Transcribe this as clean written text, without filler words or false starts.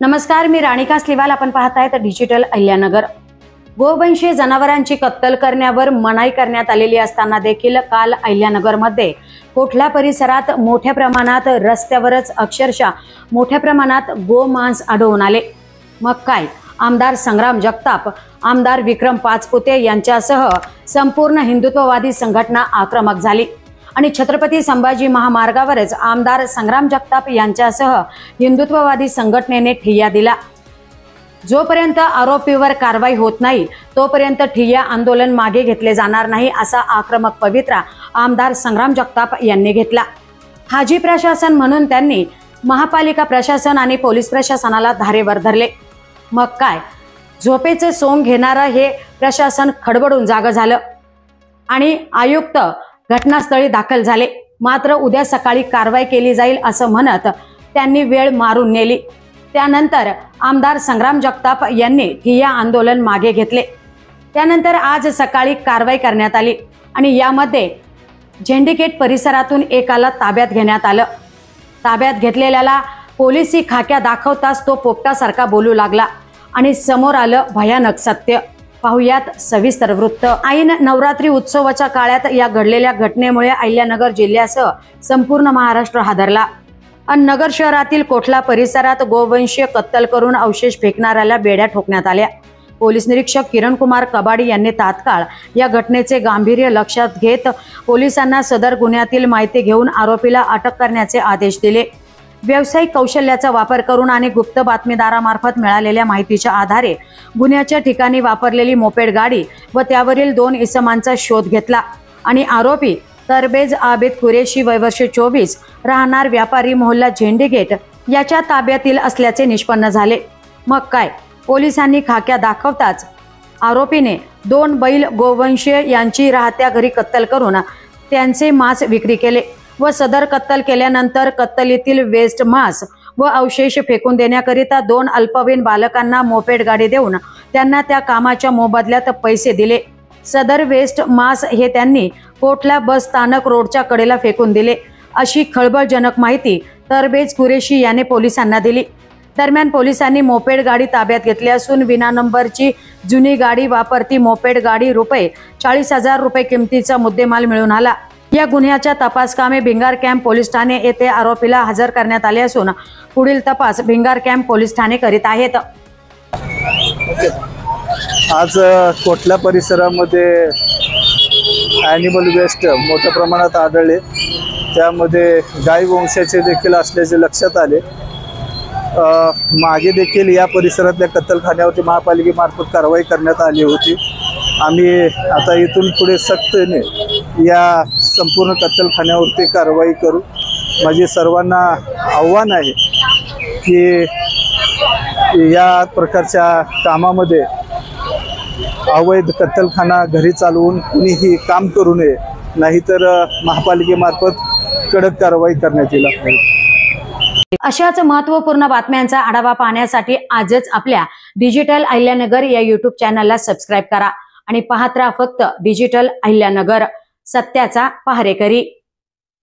नमस्कार, मी राणिका स्लिवाल. आपण पाहताय डिजिटल अहिल्यानगर. गोवंशीय जनावरांची कत्तल करण्यावर मनाई करण्यात आलेली असताना देखील काल अहिल्यानगरमध्ये कोठला परिसरात मोठ्या प्रमाणात रस्त्यावरच अक्षरशः मोठ्या प्रमाणात गोमांस आढळून आले. मग काय, आमदार संग्राम जगताप, आमदार विक्रम पाचपुते यांच्यासह संपूर्ण हिंदुत्ववादी संघटना आक्रमक झाली आणि छत्रपती संभाजी महामार्गावरच आमदार संग्राम जगताप यांच्यासह हिंदुत्ववादी संघटनेने ठिय्या दिला. जोपर्यंत आरोपीवर कारवाई होत नाही तोपर्यंत ठिय्या आंदोलन मागे घेतले जाणार नाही, असा आक्रमक पवित्रा आमदार संग्राम जगताप यांनी घेतला. हाजी प्रशासन म्हणून त्यांनी महापालिका प्रशासन आणि पोलीस प्रशासनाला धारेवर धरले. मग काय, झोपेचे सोंग घेणारं हे प्रशासन खडबडून जागं झालं आणि आयुक्त घटनास्थळी दाखल झाले. मात्र उद्या सकाळी कारवाई केली जाईल असं म्हणत त्यांनी वेळ मारून नेली. त्यानंतर आमदार संग्राम जगताप यांनी ठिय्या आंदोलन मागे घेतले. त्यानंतर आज सकाळी कारवाई करण्यात आली आणि यामध्ये झेंडीगेट परिसरातून एकाला ताब्यात घेण्यात आलं. ताब्यात घेतलेल्याला पोलिसी खाक्या दाखवताच तो पोपटासारखा बोलू लागला आणि समोर आलं भयानक सत्य. पाहुयात सविस्तर वृत्त. ऐन नवरात्री उत्सवाच्या काळात या घडलेल्या घटनेमुळे अहिल्यानगर जिल्ह्यासह संपूर्ण महाराष्ट्र हादरला. नगर शहरातील कोठला परिसरात गोवंशीय कत्तल करून अवशेष फेकणाऱ्याला बेड्या ठोकण्यात आल्या. पोलीस निरीक्षक किरण कुमार कबाडी यांनी तात्काळ या घटनेचे गांभीर्य लक्षात घेत पोलिसांना सदर गुन्ह्यातील माहिती घेऊन आरोपीला अटक करण्याचे आदेश दिले. व्यावसायिक कौशल्याचा वापर करून आणि गुप्त बातमीदारामार्फत मिळालेल्या माहितीच्या आधारे गुन्ह्याच्या ठिकाणी वापरलेली मोपेड गाडी व त्यावरील 2 इसमांचा शोध घेतला आणि आरोपी तरबेज आबिद कुरेशी वय वर्ष 24 राहणार व्यापारी मोहल्ला झेंडीगेट याच्या ताब्यातील असल्याचे निष्पन्न झाले. मग काय, पोलिसांनी खाक्या दाखवताच आरोपीने 2 बैल गोवंशीय यांची राहत्या घरी कत्तल करून त्यांचे मांस विक्री केले व सदर कत्तल केल्यानंतर कत्तलीतील वेस्ट मांस व अवशेष फेकून देण्याकरिता 2 अल्पवयीन बालकांना मोपेड गाडी देऊन त्यांना त्या कामाच्या मोबदल्यात पैसे दिले. सदर वेस्ट मांस हे त्यांनी कोठला बस स्थानक रोडच्या कडेला फेकून दिले, अशी खळबळजनक माहिती तरबेज कुरेशी याने पोलिसांना दिली. दरम्यान पोलिसांनी मोपेड गाडी ताब्यात घेतली असून विना नंबरची जुनी गाडी वापरती मोपेड गाडी ₹40,000 किमतीचा मुद्देमाल मिळून आला. या गुन्ह्याच्या तपास कामे भिंगार कॅम्प पोलीस ठाणे येथे आरोपीला हजर करण्यात आले असून पुढील तपास भिंगार कॅम्प पोलीस ठाणे करीत आहेत. आज कोठला परिसरामध्ये ॲनिमल वेस्ट मोठ्या प्रमाणात आढळले. त्यामध्ये गाई वंशाचे देखील असल्याचे लक्षात आले. मागे देखील या परिसरातल्या कत्तलखान्यावरती महापालिकेमार्फत कारवाई करण्यात आली होती. आम्ही आता इथून पुढे सक्तीने या संपूर्ण कत्तलखान्यावरती कारवाई करू. माझे सर्वांना आव्हान आहे की या प्रकारच्या कामामध्ये अवैध कत्तलखाना घरी चालवून कुणीही काम करू नये, नाहीतर महापालिकेमार्फत कडक कारवाई करण्यात येईल. अशाच महत्त्वपूर्ण बातम्यांचा आढावा पाहण्यासाठी आजच आपल्या डिजिटल अहिल्यानगर या YouTube चॅनलला सबस्क्राईब करा आणि पाहत राहा फक्त डिजिटल अहिल्यानगर, सत्याचा पहारेकरी.